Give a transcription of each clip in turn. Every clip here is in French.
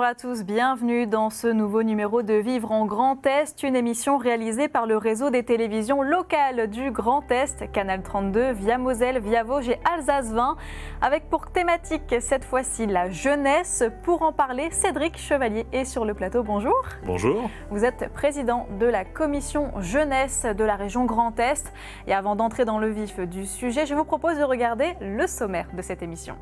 à tous, bienvenue dans ce nouveau numéro de Vivre en Grand Est, une émission réalisée par le réseau des télévisions locales du Grand Est, Canal 32, Via Moselle, Via Vosges et Alsace 20, avec pour thématique cette fois-ci la jeunesse. Pour en parler, Cédric Chevalier est sur le plateau. Bonjour. Bonjour. Vous êtes président de la commission jeunesse de la région Grand Est. Et avant d'entrer dans le vif du sujet, je vous propose de regarder le sommaire de cette émission.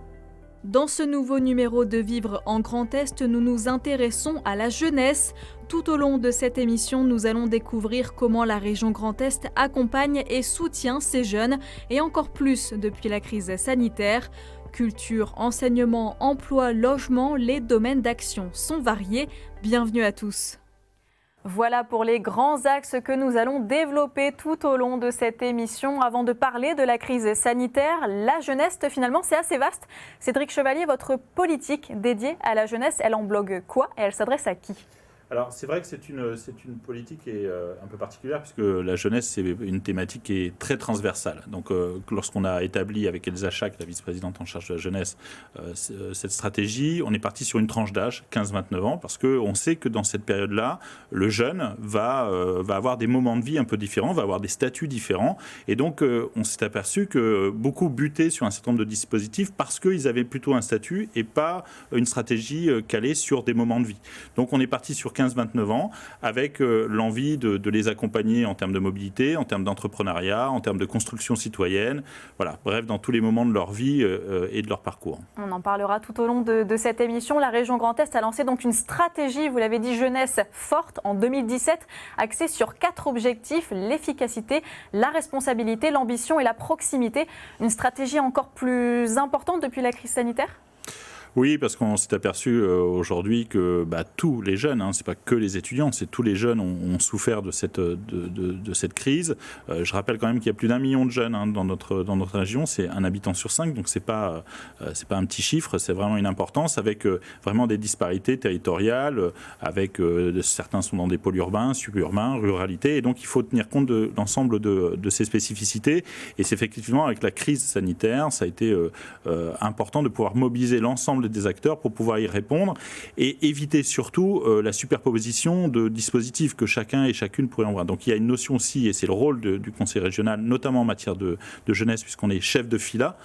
Dans ce nouveau numéro de Vivre en Grand Est, nous nous intéressons à la jeunesse. Tout au long de cette émission, nous allons découvrir comment la région Grand Est accompagne et soutient ces jeunes, et encore plus depuis la crise sanitaire. Culture, enseignement, emploi, logement, les domaines d'action sont variés. Bienvenue à tous. Voilà pour les grands axes que nous allons développer tout au long de cette émission. Avant de parler de la crise sanitaire, la jeunesse, finalement, c'est assez vaste. Cédric Chevalier, votre politique dédiée à la jeunesse, elle englobe quoi et elle s'adresse à qui ? Alors, c'est vrai que c'est une politique qui est un peu particulière, puisque la jeunesse, c'est une thématique qui est très transversale. Donc, lorsqu'on a établi avec Elsa Schack, la vice-présidente en charge de la jeunesse, cette stratégie, on est parti sur une tranche d'âge, 15-29 ans, parce qu'on sait que dans cette période-là, le jeune va avoir des moments de vie un peu différents, va avoir des statuts différents. Et donc, on s'est aperçu que beaucoup butaient sur un certain nombre de dispositifs parce qu'ils avaient plutôt un statut et pas une stratégie calée sur des moments de vie. Donc, on est parti sur 15-29 ans, avec l'envie de les accompagner en termes de mobilité, en termes d'entrepreneuriat, en termes de construction citoyenne, voilà, bref, dans tous les moments de leur vie et de leur parcours. On en parlera tout au long de cette émission. La région Grand Est a lancé donc une stratégie, vous l'avez dit, jeunesse forte en 2017, axée sur 4 objectifs: l'efficacité, la responsabilité, l'ambition et la proximité. Une stratégie encore plus importante depuis la crise sanitaire ? Oui, parce qu'on s'est aperçu aujourd'hui que tous les jeunes, c'est pas que les étudiants, c'est tous les jeunes ont souffert de cette crise. Je rappelle quand même qu'il y a plus d'1 million de jeunes dans notre région, c'est un habitant sur 5, donc c'est pas un petit chiffre, c'est vraiment une importance, avec vraiment des disparités territoriales, avec certains sont dans des pôles urbains, suburbains, ruralité, et donc il faut tenir compte de l'ensemble de ces spécificités. Et c'est effectivement avec la crise sanitaire, ça a été important de pouvoir mobiliser l'ensemble des acteurs pour pouvoir y répondre et éviter surtout la superposition de dispositifs que chacun et chacune pourrait avoir. Donc il y a une notion aussi, et c'est le rôle du Conseil régional, notamment en matière de jeunesse, puisqu'on est chef de fila,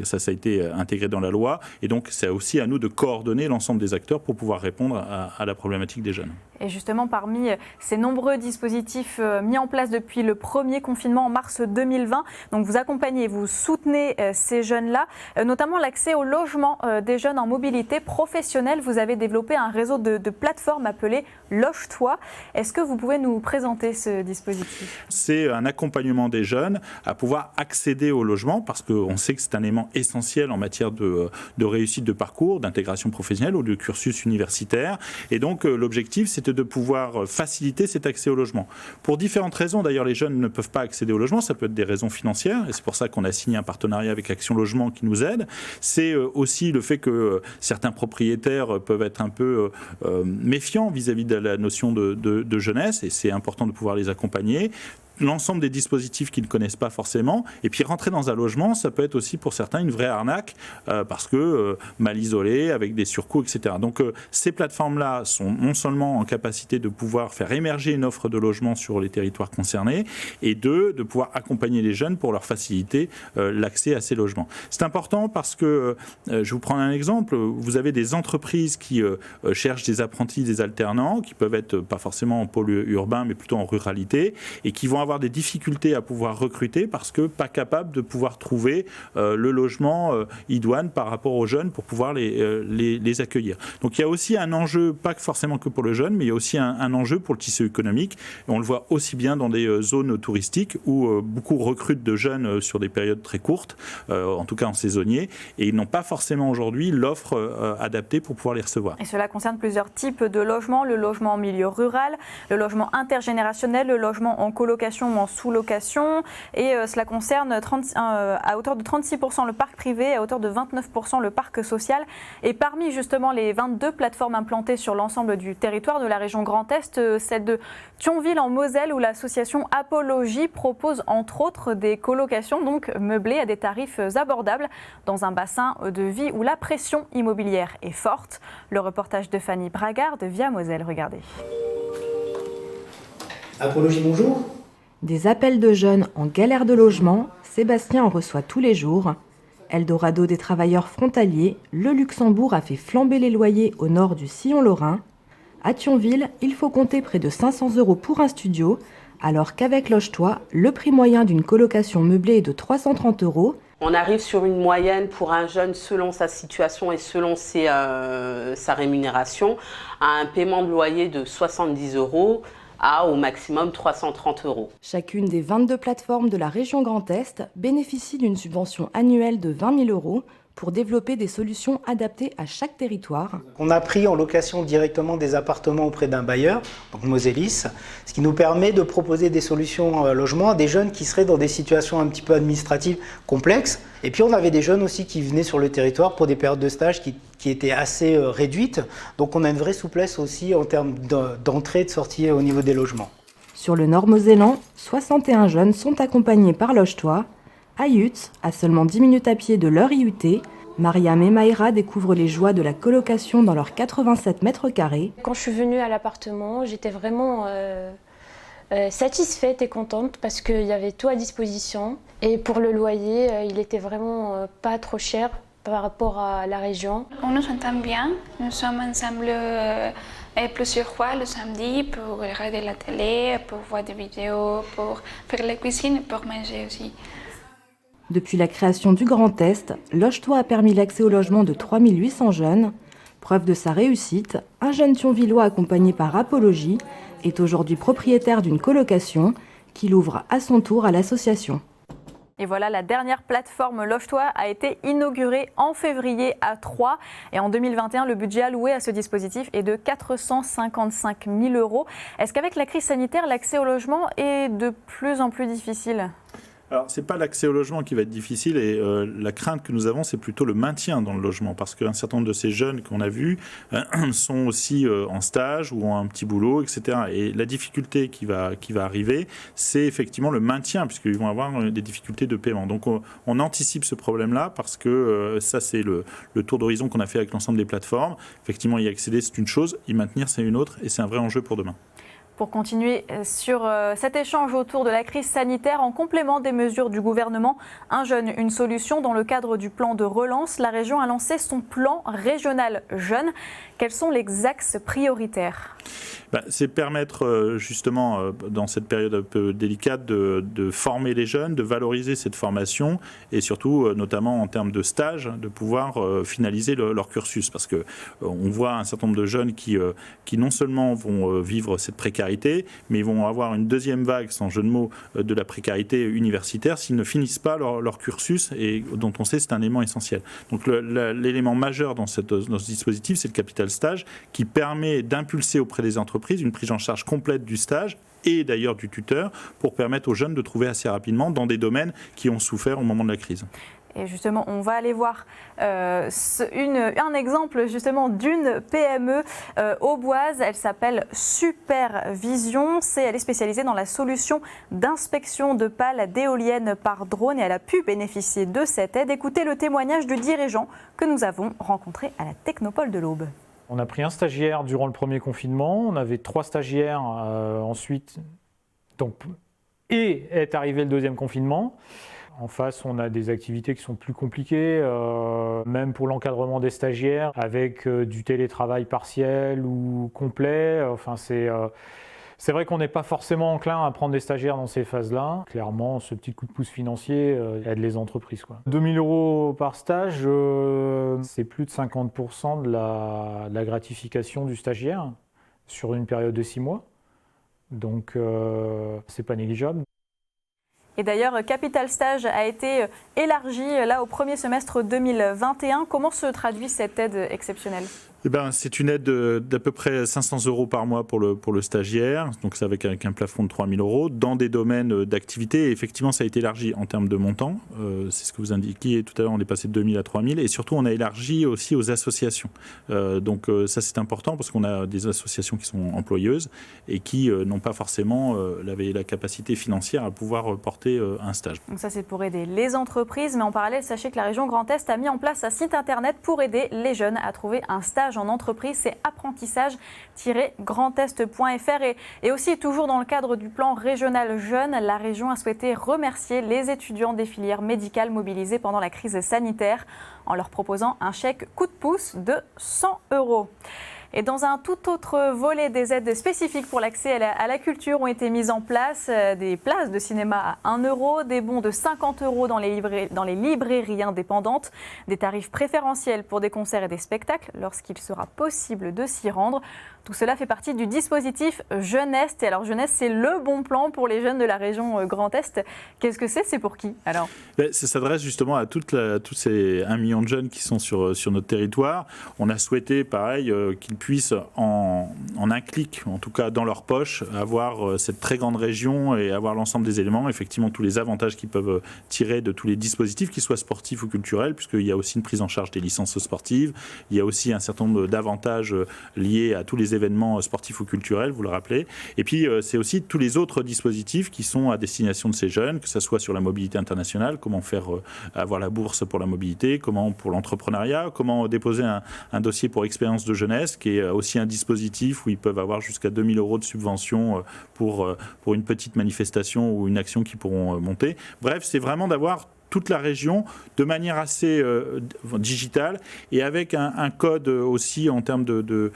ça a été intégré dans la loi, et donc c'est aussi à nous de coordonner l'ensemble des acteurs pour pouvoir répondre à la problématique des jeunes. Et justement, parmi ces nombreux dispositifs mis en place depuis le premier confinement en mars 2020, donc vous accompagnez, vous soutenez ces jeunes-là, notamment l'accès au logement des jeunes en mobilité professionnelle. Vous avez développé un réseau de plateformes appelé Loge-toi. Est-ce que vous pouvez nous présenter ce dispositif ? C'est un accompagnement des jeunes à pouvoir accéder au logement, parce qu'on sait que c'est un élément essentiel en matière de réussite de parcours, d'intégration professionnelle ou de cursus universitaire. Et donc l'objectif, c'est de pouvoir faciliter cet accès au logement. Pour différentes raisons, d'ailleurs, les jeunes ne peuvent pas accéder au logement. Ça peut être des raisons financières, et c'est pour ça qu'on a signé un partenariat avec Action Logement qui nous aide. C'est aussi le fait que certains propriétaires peuvent être un peu méfiants vis-à-vis de la notion de jeunesse, et c'est important de pouvoir les accompagner. L'ensemble des dispositifs qu'ils ne connaissent pas forcément. Et puis rentrer dans un logement, ça peut être aussi pour certains une vraie arnaque, parce que mal isolé, avec des surcoûts, etc. Donc ces plateformes-là sont non seulement en capacité de pouvoir faire émerger une offre de logement sur les territoires concernés, et de pouvoir accompagner les jeunes pour leur faciliter l'accès à ces logements. C'est important parce que, je vous prends un exemple, vous avez des entreprises qui cherchent des apprentis, des alternants, qui peuvent être pas forcément en pôle urbain, mais plutôt en ruralité, et qui vont avoir des difficultés à pouvoir recruter parce que pas capable de pouvoir trouver le logement idoine par rapport aux jeunes pour pouvoir les accueillir. Donc il y a aussi un enjeu, pas forcément que pour le jeune, mais il y a aussi un enjeu pour le tissu économique. Et on le voit aussi bien dans des zones touristiques où beaucoup recrutent de jeunes sur des périodes très courtes, en tout cas en saisonnier, et ils n'ont pas forcément aujourd'hui l'offre adaptée pour pouvoir les recevoir. Et cela concerne plusieurs types de logements, le logement en milieu rural, le logement intergénérationnel, le logement en colocation location ou en sous-location. Et cela concerne à hauteur de 36% le parc privé, à hauteur de 29% le parc social. Et parmi justement les 22 plateformes implantées sur l'ensemble du territoire de la région Grand Est, celle de Thionville en Moselle où l'association Apologie propose entre autres des colocations donc meublées à des tarifs abordables dans un bassin de vie où la pression immobilière est forte. Le reportage de Fanny Bragard de Via Moselle, regardez. Apologie, bonjour. Des appels de jeunes en galère de logement, Sébastien en reçoit tous les jours. Eldorado des travailleurs frontaliers, le Luxembourg a fait flamber les loyers au nord du sillon lorrain. À Thionville, il faut compter près de 500 € pour un studio, alors qu'avec Loge-toi, le prix moyen d'une colocation meublée est de 330 €. On arrive sur une moyenne pour un jeune selon sa situation et selon sa rémunération à un paiement de loyer de 70 € à au maximum 330 €. Chacune des 22 plateformes de la région Grand Est bénéficie d'une subvention annuelle de 20 000 € pour développer des solutions adaptées à chaque territoire. On a pris en location directement des appartements auprès d'un bailleur, donc Mosellis, ce qui nous permet de proposer des solutions logement à des jeunes qui seraient dans des situations un petit peu administratives complexes. Et puis on avait des jeunes aussi qui venaient sur le territoire pour des périodes de stage qui étaient assez réduites. Donc on a une vraie souplesse aussi en termes d'entrée et de sortie au niveau des logements. Sur le nord mosellan, 61 jeunes sont accompagnés par Loge-toi. À Yutz, à seulement 10 minutes à pied de leur IUT, Mariam et Maïra découvrent les joies de la colocation dans leurs 87 mètres carrés. Quand je suis venue à l'appartement, j'étais vraiment satisfaite et contente parce qu'il y avait tout à disposition. Et pour le loyer, il était vraiment pas trop cher par rapport à la région. On nous entend bien, nous sommes ensemble plusieurs fois le samedi pour regarder la télé, pour voir des vidéos, pour faire la cuisine et pour manger aussi. Depuis la création du Grand Est, Loge-toi a permis l'accès au logement de 3800 jeunes. Preuve de sa réussite, un jeune Thionvillois accompagné par Apologie est aujourd'hui propriétaire d'une colocation qu'il ouvre à son tour à l'association. Et voilà, la dernière plateforme Loge-toi a été inaugurée en février à Troyes. Et en 2021, le budget alloué à ce dispositif est de 455 000 €. Est-ce qu'avec la crise sanitaire, l'accès au logement est de plus en plus difficile ? Alors, ce n'est pas l'accès au logement qui va être difficile et la crainte que nous avons, c'est plutôt le maintien dans le logement parce qu'un certain nombre de ces jeunes qu'on a vus sont aussi en stage ou ont un petit boulot, etc. Et la difficulté qui va arriver, c'est effectivement le maintien puisqu'ils vont avoir des difficultés de paiement. Donc, on anticipe ce problème-là parce que ça, c'est le tour d'horizon qu'on a fait avec l'ensemble des plateformes. Effectivement, y accéder, c'est une chose, y maintenir, c'est une autre et c'est un vrai enjeu pour demain. Pour continuer sur cet échange autour de la crise sanitaire, en complément des mesures du gouvernement, un jeune, une solution. Dans le cadre du plan de relance, la région a lancé son plan régional jeune. Quels sont les axes prioritaires ? C'est permettre justement dans cette période un peu délicate de former les jeunes, de valoriser cette formation et surtout notamment en termes de stage, de pouvoir finaliser leur cursus parce que on voit un certain nombre de jeunes qui non seulement vont vivre cette précarité, mais ils vont avoir une deuxième vague, sans jeu de mots, de la précarité universitaire s'ils ne finissent pas leur cursus et dont on sait c'est un élément essentiel. Donc l'élément majeur dans ce dispositif, c'est le capital stage qui permet d'impulser auprès des entreprises une prise en charge complète du stage et d'ailleurs du tuteur pour permettre aux jeunes de trouver assez rapidement dans des domaines qui ont souffert au moment de la crise. Et justement, on va aller voir un exemple justement d'une PME auboise. Elle s'appelle Supervision. Elle est spécialisée dans la solution d'inspection de pales d'éoliennes par drone et elle a pu bénéficier de cette aide. Écoutez le témoignage du dirigeant que nous avons rencontré à la Technopole de l'Aube. On a pris un stagiaire durant le premier confinement, on avait 3 stagiaires ensuite, et est arrivé le deuxième confinement. En face, on a des activités qui sont plus compliquées, même pour l'encadrement des stagiaires, avec du télétravail partiel ou complet. C'est vrai qu'on n'est pas forcément enclin à prendre des stagiaires dans ces phases-là. Clairement, ce petit coup de pouce financier aide les entreprises. 2 000 € par stage, c'est plus de 50% de la gratification du stagiaire sur une période de 6 mois. Donc, c'est pas négligeable. Et d'ailleurs, Capital Stage a été élargi là au premier semestre 2021. Comment se traduit cette aide exceptionnelle ? C'est une aide d'à peu près 500 € par mois pour le stagiaire, donc c'est avec un plafond de 3 000 € dans des domaines d'activité. Et effectivement, ça a été élargi en termes de montant. C'est ce que vous indiquiez tout à l'heure, on est passé de 2 000 à 3 000. Et surtout, on a élargi aussi aux associations. Donc ça, c'est important parce qu'on a des associations qui sont employeuses et qui n'ont pas forcément la capacité financière à pouvoir porter un stage. Donc ça, c'est pour aider les entreprises. Mais en parallèle, sachez que la région Grand Est a mis en place un site internet pour aider les jeunes à trouver un stage en entreprise. C'est apprentissage-grandest.fr. Et aussi, toujours dans le cadre du plan régional jeune, la région a souhaité remercier les étudiants des filières médicales mobilisés pendant la crise sanitaire en leur proposant un chèque coup de pouce de 100 €. Et dans un tout autre volet, des aides spécifiques pour l'accès à la culture ont été mises en place. Des places de cinéma à 1 €, des bons de 50 € dans les librairies indépendantes, des tarifs préférentiels pour des concerts et des spectacles lorsqu'il sera possible de s'y rendre. Tout cela fait partie du dispositif Jeunesse. Et alors Jeunesse, c'est le bon plan pour les jeunes de la région Grand Est. Qu'est-ce que c'est ? C'est pour qui alors ? Ça s'adresse justement à tous ces 1 million de jeunes qui sont sur notre territoire. On a souhaité, pareil, qu'ils puissent en un clic, en tout cas dans leur poche, avoir cette très grande région et avoir l'ensemble des éléments, effectivement tous les avantages qu'ils peuvent tirer de tous les dispositifs, qu'ils soient sportifs ou culturels, puisqu'il y a aussi une prise en charge des licences sportives, il y a aussi un certain nombre d'avantages liés à tous les événements sportifs ou culturels, vous le rappelez. Et puis c'est aussi tous les autres dispositifs qui sont à destination de ces jeunes, que ce soit sur la mobilité internationale, comment faire avoir la bourse pour la mobilité, comment pour l'entrepreneuriat, comment déposer un dossier pour expérience de jeunesse, qui est aussi un dispositif où ils peuvent avoir jusqu'à 2 000 € de subvention pour une petite manifestation ou une action qu'ils pourront monter. Bref, c'est vraiment d'avoir toute la région de manière assez digitale et avec un code aussi en termes de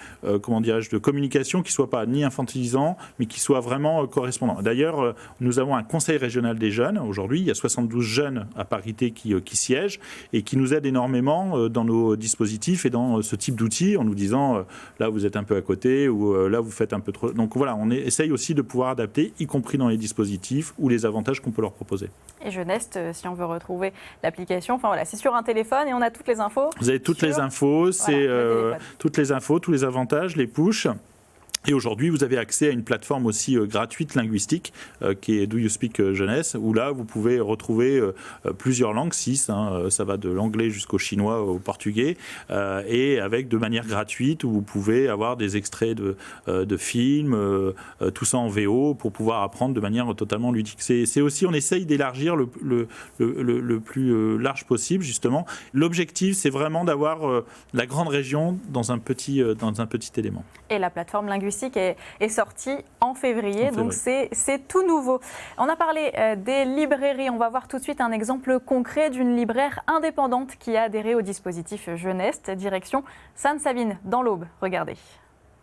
communication qui ne soit pas ni infantilisant mais qui soit vraiment correspondant. D'ailleurs, nous avons un conseil régional des jeunes aujourd'hui, il y a 72 jeunes à parité qui siègent et qui nous aident énormément dans nos dispositifs et dans ce type d'outils en nous disant là vous êtes un peu à côté ou là vous faites un peu trop. Donc voilà, on essaye aussi de pouvoir adapter, y compris dans les dispositifs ou les avantages qu'on peut leur proposer. Et Jeunesse, si on veut retrouver l'application, c'est sur un téléphone et on a toutes les infos. Vous avez toutes les infos, toutes les infos, tous les avantages, les pushs. Et aujourd'hui, vous avez accès à une plateforme aussi gratuite linguistique qui est Do You Speak Jeunesse, où là, vous pouvez retrouver plusieurs langues, 6, ça va de l'anglais jusqu'au chinois, au portugais, et avec de manière gratuite, où vous pouvez avoir des extraits de films, tout ça en VO, pour pouvoir apprendre de manière totalement ludique. C'est aussi, on essaye d'élargir le plus large possible, justement. L'objectif, c'est vraiment d'avoir la grande région dans un petit élément. Et la plateforme linguistique est sortie en février, donc c'est tout nouveau. On a parlé des librairies, on va voir tout de suite un exemple concret d'une libraire indépendante qui a adhéré au dispositif Jeunesse, direction Sainte-Savine dans l'Aube. Regardez.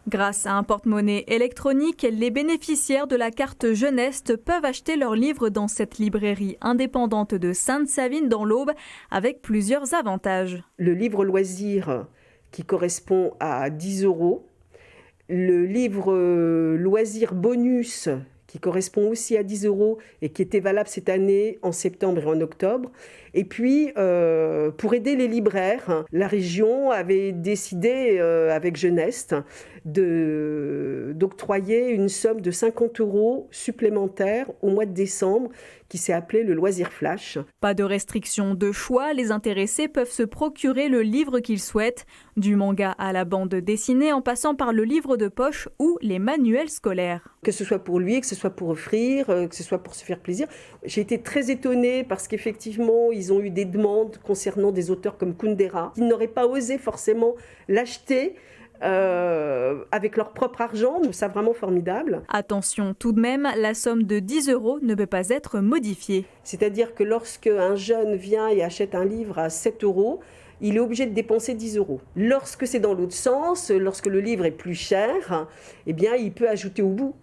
Grâce à un porte-monnaie électronique, les bénéficiaires de la carte Jeunesse peuvent acheter leurs livres dans cette librairie indépendante de Sainte-Savine dans l'Aube avec plusieurs avantages. Le livre loisir qui correspond à 10 €. Le livre loisir bonus qui correspond aussi à 10 € et qui était valable cette année en septembre et en octobre. Et puis, pour aider les libraires, la région avait décidé, avec Jeunesse, d'octroyer une somme de 50 € supplémentaires au mois de décembre, qui s'est appelé le Loisir Flash. Pas de restriction de choix, les intéressés peuvent se procurer le livre qu'ils souhaitent, du manga à la bande dessinée en passant par le livre de poche ou les manuels scolaires. Que ce soit pour lui, que ce soit pour offrir, que ce soit pour se faire plaisir. J'ai été très étonnée parce qu'effectivement, ils ont eu des demandes concernant des auteurs comme Kundera. Ils n'auraient pas osé forcément l'acheter avec leur propre argent. Je trouve ça vraiment formidable. Attention tout de même, la somme de 10 € ne peut pas être modifiée. C'est-à-dire que lorsque un jeune vient et achète un livre à 7 €, il est obligé de dépenser 10 €. Lorsque c'est dans l'autre sens, lorsque le livre est plus cher, eh bien, il peut ajouter au bout,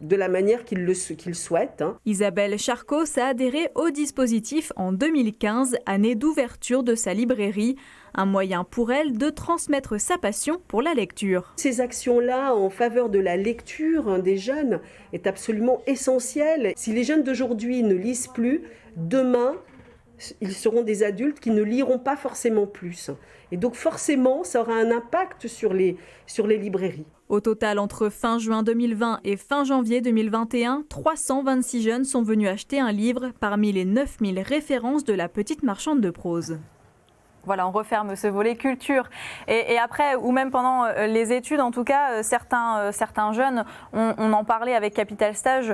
de la manière qu'il souhaite. Isabelle Charcos a adhéré au dispositif en 2015, année d'ouverture de sa librairie. Un moyen pour elle de transmettre sa passion pour la lecture. Ces actions-là en faveur de la lecture des jeunes est absolument essentielle. Si les jeunes d'aujourd'hui ne lisent plus, demain, ils seront des adultes qui ne liront pas forcément plus. Et donc forcément, ça aura un impact sur les librairies. Au total, entre fin juin 2020 et fin janvier 2021, 326 jeunes sont venus acheter un livre parmi les 9000 références de la petite marchande de prose. Voilà, on referme ce volet culture. Et après, ou même pendant les études, en tout cas, certains jeunes, on en parlait avec Capital Stage,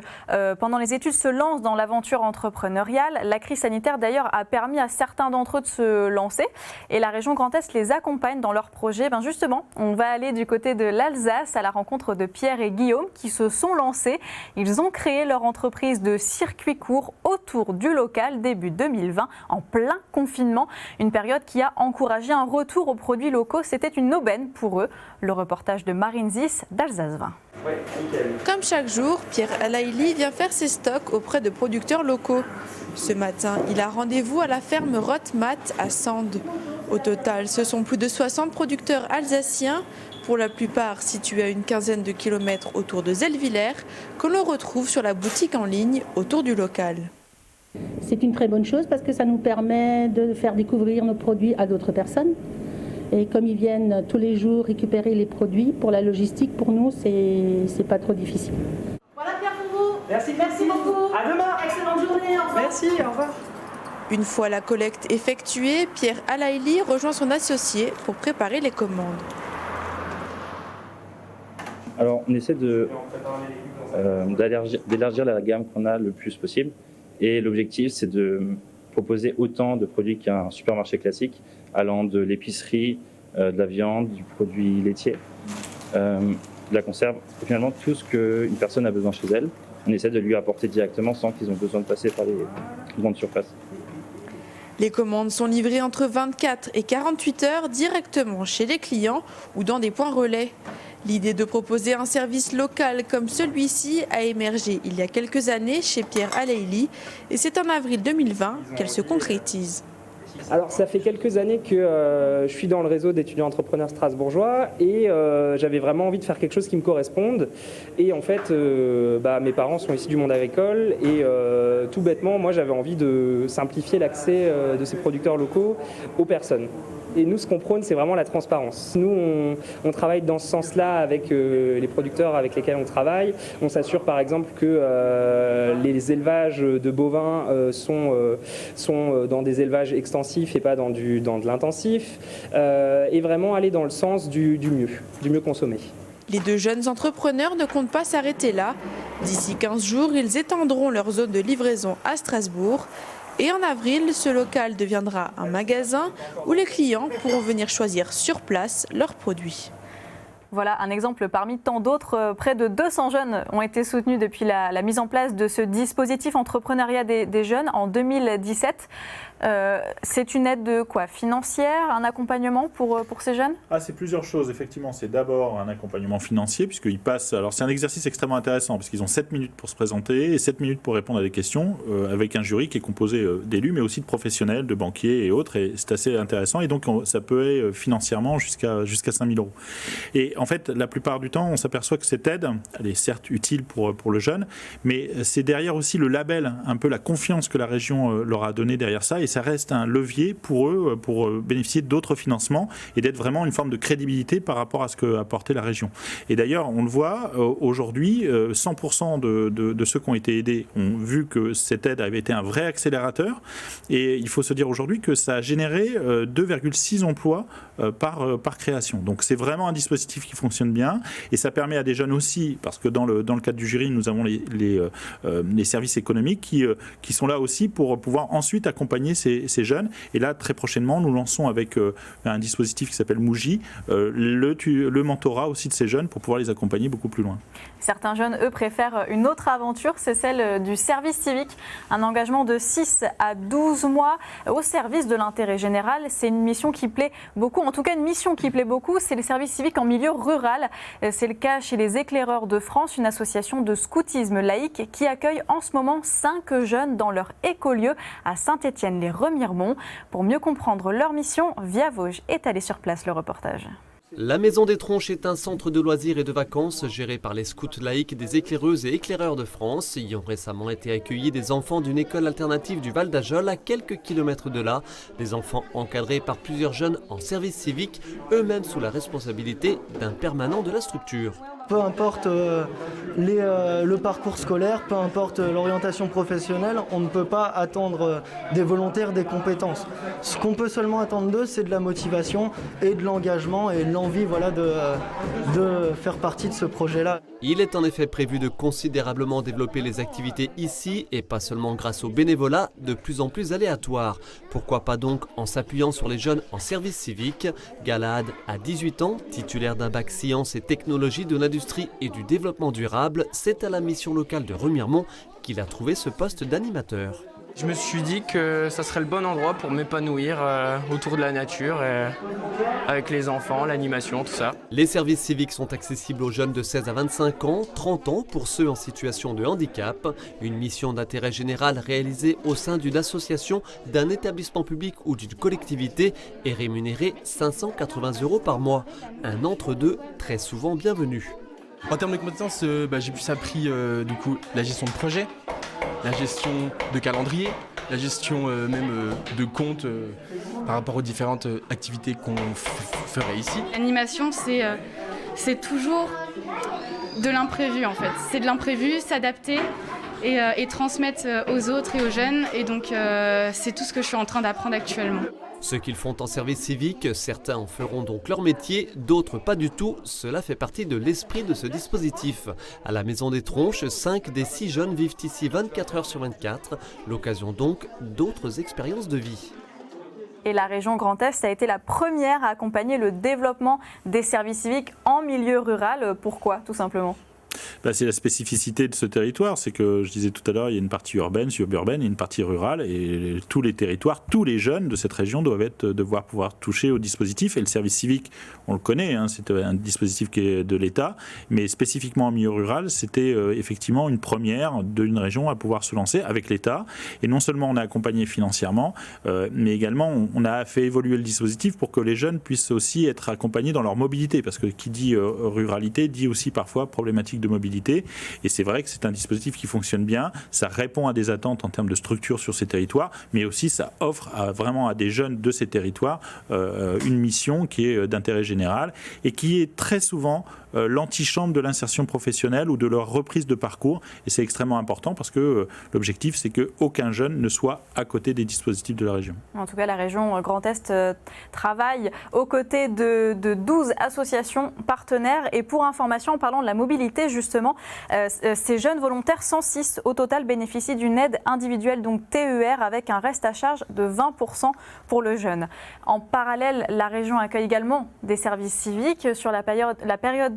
pendant les études se lancent dans l'aventure entrepreneuriale. La crise sanitaire, d'ailleurs, a permis à certains d'entre eux de se lancer. Et la région Grand Est les accompagne dans leurs projets. Justement, on va aller du côté de l'Alsace à la rencontre de Pierre et Guillaume qui se sont lancés. Ils ont créé leur entreprise de circuit court autour du local début 2020, en plein confinement. Une période qui a encouragé un retour aux produits locaux. C'était une aubaine pour eux. Le reportage de Marine Zis d'Alsace Vin. Comme chaque jour, Pierre Alaïli vient faire ses stocks auprès de producteurs locaux. Ce matin, il a rendez-vous à la ferme Rothmat à Sande. Au total, ce sont plus de 60 producteurs alsaciens, pour la plupart situés à une quinzaine de kilomètres autour de Zellwiller, que l'on retrouve sur la boutique en ligne autour du local. C'est une très bonne chose parce que ça nous permet de faire découvrir nos produits à d'autres personnes. Et comme ils viennent tous les jours récupérer les produits, pour la logistique, pour nous, c'est pas trop difficile. Voilà Pierre pour vous. Merci beaucoup. À demain. Excellente journée. Au revoir. Merci, au revoir. Une fois la collecte effectuée, Pierre Alaïli rejoint son associé pour préparer les commandes. Alors, on essaie d'élargir la gamme qu'on a le plus possible. Et l'objectif, c'est de proposer autant de produits qu'un supermarché classique, allant de l'épicerie, de la viande, du produit laitier, de la conserve, finalement tout ce qu'une personne a besoin chez elle. On essaie de lui apporter directement sans qu'ils aient besoin de passer par les grandes surfaces. Les commandes sont livrées entre 24 et 48 heures directement chez les clients ou dans des points relais. L'idée de proposer un service local comme celui-ci a émergé il y a quelques années chez Pierre Alaïli et c'est en avril 2020 qu'elle se concrétise. Alors ça fait quelques années que je suis dans le réseau d'étudiants entrepreneurs strasbourgeois et j'avais vraiment envie de faire quelque chose qui me corresponde. Et en fait, mes parents sont issus du monde agricole et tout bêtement, moi j'avais envie de simplifier l'accès de ces producteurs locaux aux personnes. Et nous, ce qu'on prône, c'est vraiment la transparence. Nous, on travaille dans ce sens-là avec les producteurs avec lesquels on travaille. On s'assure par exemple que les élevages de bovins sont dans des élevages extensifs et pas dans de l'intensif. Et vraiment aller dans le sens du mieux consommer. Les deux jeunes entrepreneurs ne comptent pas s'arrêter là. D'ici 15 jours, ils étendront leur zone de livraison à Strasbourg. Et en avril, ce local deviendra un magasin où les clients pourront venir choisir sur place leurs produits. Voilà un exemple parmi tant d'autres. Près de 200 jeunes ont été soutenus depuis la mise en place de ce dispositif entrepreneuriat des jeunes en 2017. C'est une aide de quoi? Financière, un accompagnement pour ces jeunes? C'est plusieurs choses, effectivement. C'est d'abord un accompagnement financier, puisqu'ils passent... Alors c'est un exercice extrêmement intéressant, parce qu'ils ont 7 minutes pour se présenter et 7 minutes pour répondre à des questions, avec un jury qui est composé d'élus, mais aussi de professionnels, de banquiers et autres. Et c'est assez intéressant. Et donc ça peut être financièrement jusqu'à 5 000 €. Et en fait, la plupart du temps, on s'aperçoit que cette aide, elle est certes utile pour le jeune, mais c'est derrière aussi le label, un peu la confiance que la région leur a donnée derrière ça. Et ça reste un levier pour eux, pour bénéficier d'autres financements et d'être vraiment une forme de crédibilité par rapport à ce qu'a apporté la région. Et d'ailleurs, on le voit, aujourd'hui, 100% de ceux qui ont été aidés ont vu que cette aide avait été un vrai accélérateur. Et il faut se dire aujourd'hui que ça a généré 2,6 emplois par création. Donc c'est vraiment un dispositif qui fonctionne bien et ça permet à des jeunes aussi, parce que dans le cadre du jury, nous avons les services économiques qui sont là aussi pour pouvoir ensuite accompagner ces jeunes. Et là, très prochainement, nous lançons avec un dispositif qui s'appelle Mouji, le mentorat aussi de ces jeunes pour pouvoir les accompagner beaucoup plus loin. Certains jeunes, eux, préfèrent une autre aventure, c'est celle du service civique. Un engagement de 6 à 12 mois au service de l'intérêt général. C'est une mission qui plaît beaucoup, en tout cas une mission qui plaît beaucoup, c'est le service civique en milieu rural. C'est le cas chez les Éclaireurs de France, une association de scoutisme laïque qui accueille en ce moment 5 jeunes dans leur écolieu à Saint-Étienne-les-Remiremont. Pour mieux comprendre leur mission, Via Vosges est allé sur place. Le reportage. La Maison des Tronches est un centre de loisirs et de vacances géré par les scouts laïcs des éclaireuses et éclaireurs de France. Y ont récemment été accueillis des enfants d'une école alternative du Val d'Ajol à quelques kilomètres de là. Des enfants encadrés par plusieurs jeunes en service civique, eux-mêmes sous la responsabilité d'un permanent de la structure. Peu importe le parcours scolaire, peu importe l'orientation professionnelle, on ne peut pas attendre des volontaires des compétences. Ce qu'on peut seulement attendre d'eux, c'est de la motivation et de l'engagement et l'envie de faire partie de ce projet-là. Il est en effet prévu de considérablement développer les activités ici et pas seulement grâce au bénévolat de plus en plus aléatoire. Pourquoi pas donc en s'appuyant sur les jeunes en service civique. Galahad a 18 ans, titulaire d'un bac sciences et technologies de l'industrie et du développement durable. C'est à la mission locale de Remiremont qu'il a trouvé ce poste d'animateur. Je me suis dit que ça serait le bon endroit pour m'épanouir autour de la nature, avec les enfants, l'animation, tout ça. Les services civiques sont accessibles aux jeunes de 16 à 25 ans, 30 ans pour ceux en situation de handicap. Une mission d'intérêt général réalisée au sein d'une association, d'un établissement public ou d'une collectivité est rémunérée 580 € par mois. Un entre-deux très souvent bienvenu. En termes de compétences, j'ai plus appris la gestion de projet, la gestion de calendrier, la gestion de compte par rapport aux différentes activités qu'on ferait ici. L'animation, c'est toujours de l'imprévu en fait. C'est de l'imprévu, s'adapter et transmettre aux autres et aux jeunes. Et donc c'est tout ce que je suis en train d'apprendre actuellement. Ceux qu'ils font en service civique, certains en feront donc leur métier, d'autres pas du tout. Cela fait partie de l'esprit de ce dispositif. À la Maison des Tronches, 5 des 6 jeunes vivent ici 24 heures sur 24. L'occasion donc d'autres expériences de vie. Et la région Grand Est a été la première à accompagner le développement des services civiques en milieu rural. Pourquoi, tout simplement ? C'est la spécificité de ce territoire, c'est que je disais tout à l'heure, il y a une partie urbaine, suburbaine et une partie rurale, et tous les territoires, tous les jeunes de cette région doivent devoir pouvoir toucher au dispositif. Et le service civique, on le connaît, c'est un dispositif qui est de l'État, mais spécifiquement en milieu rural, c'était effectivement une première d'une région à pouvoir se lancer avec l'État. Et non seulement on a accompagné financièrement, mais également on a fait évoluer le dispositif pour que les jeunes puissent aussi être accompagnés dans leur mobilité, parce que qui dit ruralité dit aussi parfois problématique de mobilité, et c'est vrai que c'est un dispositif qui fonctionne bien, ça répond à des attentes en termes de structure sur ces territoires, mais aussi ça offre vraiment à des jeunes de ces territoires une mission qui est d'intérêt général et qui est très souvent l'antichambre de l'insertion professionnelle ou de leur reprise de parcours, et c'est extrêmement important parce que l'objectif c'est qu'aucun jeune ne soit à côté des dispositifs de la région. En tout cas, la région Grand Est travaille aux côtés de 12 associations partenaires, et pour information, en parlant de la mobilité justement, ces jeunes volontaires, 106 au total, bénéficient d'une aide individuelle, donc TER, avec un reste à charge de 20% pour le jeune. En parallèle, la région accueille également des services civiques. Sur la période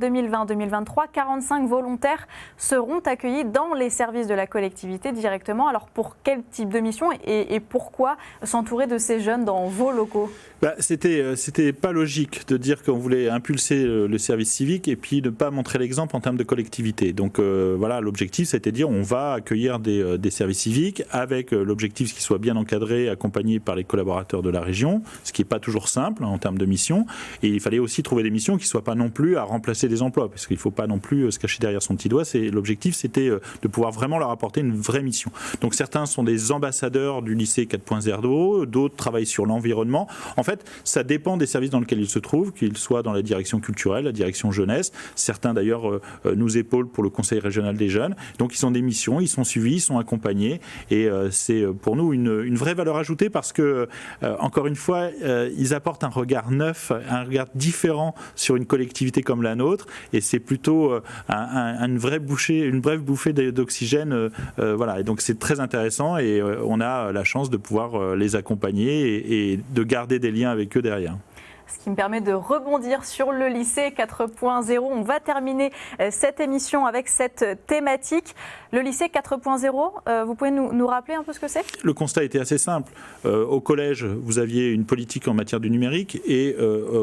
2020-2023, 45 volontaires seront accueillis dans les services de la collectivité directement. Alors pour quel type de mission et pourquoi s'entourer de ces jeunes dans vos locaux ? C'était pas logique de dire qu'on voulait impulser le service civique et puis ne pas montrer l'exemple en termes de collectivité. Donc voilà, l'objectif c'était de dire on va accueillir des services civiques avec l'objectif qu'ils soient bien encadrés, accompagnés par les collaborateurs de la région, ce qui n'est pas toujours simple en termes de mission. Et il fallait aussi trouver des missions qui ne soient pas non plus à remplacer des emplois, parce qu'il ne faut pas non plus se cacher derrière son petit doigt. L'objectif c'était de pouvoir vraiment leur apporter une vraie mission. Donc certains sont des ambassadeurs du lycée 4.0, d'autres travaillent sur l'environnement. En fait, ça dépend des services dans lesquels ils se trouvent, qu'ils soient dans la direction culturelle, la direction jeunesse. Certains d'ailleurs nous épaulent pour le conseil régional des jeunes. Donc ils ont des missions, ils sont suivis, ils sont accompagnés, et c'est pour nous une vraie valeur ajoutée parce que, encore une fois, ils apportent un regard neuf, un regard différent sur une collectivité comme la nôtre, et c'est plutôt une brève bouffée d'oxygène. Voilà. Et donc c'est très intéressant, et on a la chance de pouvoir les accompagner et de garder des liens avec eux derrière. Ce qui me permet de rebondir sur le lycée 4.0. On va terminer cette émission avec cette thématique. Le lycée 4.0, vous pouvez nous rappeler un peu ce que c'est ? Le constat était assez simple. Au collège, vous aviez une politique en matière du numérique, et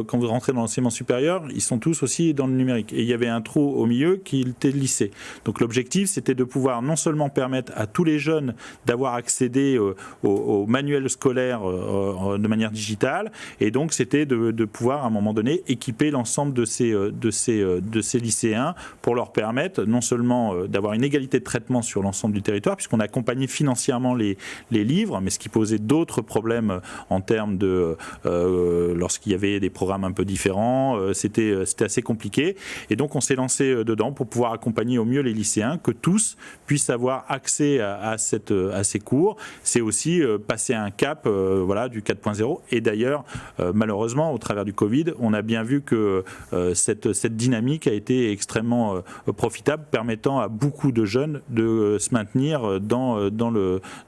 quand vous rentrez dans l'enseignement supérieur, ils sont tous aussi dans le numérique. Et il y avait un trou au milieu qui était le lycée. Donc l'objectif, c'était de pouvoir non seulement permettre à tous les jeunes d'avoir accédé aux manuels scolaires de manière digitale, et donc c'était de de pouvoir à un moment donné équiper l'ensemble de ces lycéens pour leur permettre non seulement d'avoir une égalité de traitement sur l'ensemble du territoire, puisqu'on accompagnait financièrement les livres, mais ce qui posait d'autres problèmes en termes de lorsqu'il y avait des programmes un peu différents, c'était assez compliqué. Et donc on s'est lancé dedans pour pouvoir accompagner au mieux les lycéens, que tous puissent avoir accès à ces cours. C'est aussi passer un cap du 4.0. Et d'ailleurs, malheureusement, au travers du Covid, on a bien vu que cette dynamique a été extrêmement profitable, permettant à beaucoup de jeunes de se maintenir dans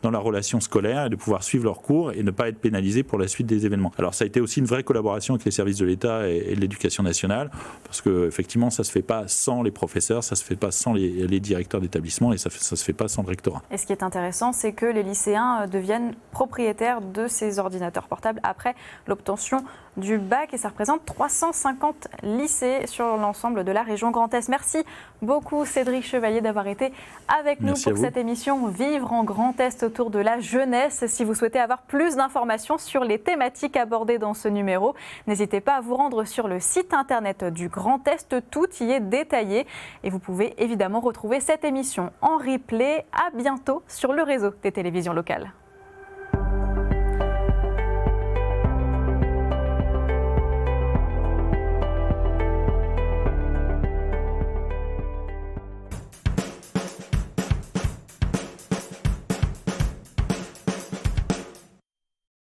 la relation scolaire et de pouvoir suivre leurs cours et ne pas être pénalisés pour la suite des événements. Alors ça a été aussi une vraie collaboration avec les services de l'État et de l'Éducation nationale, parce qu'effectivement, ça ne se fait pas sans les professeurs, ça ne se fait pas sans les directeurs d'établissement et ça ne se fait pas sans le rectorat. Et ce qui est intéressant, c'est que les lycéens deviennent propriétaires de ces ordinateurs portables après l'obtention du bac, et ça représente 350 lycées sur l'ensemble de la région Grand Est. Merci beaucoup Cédric Chevalier d'avoir été avec nous pour cette émission Vivre en Grand Est autour de la jeunesse. Si vous souhaitez avoir plus d'informations sur les thématiques abordées dans ce numéro, n'hésitez pas à vous rendre sur le site internet du Grand Est, tout y est détaillé et vous pouvez évidemment retrouver cette émission en replay. À bientôt sur le réseau des télévisions locales.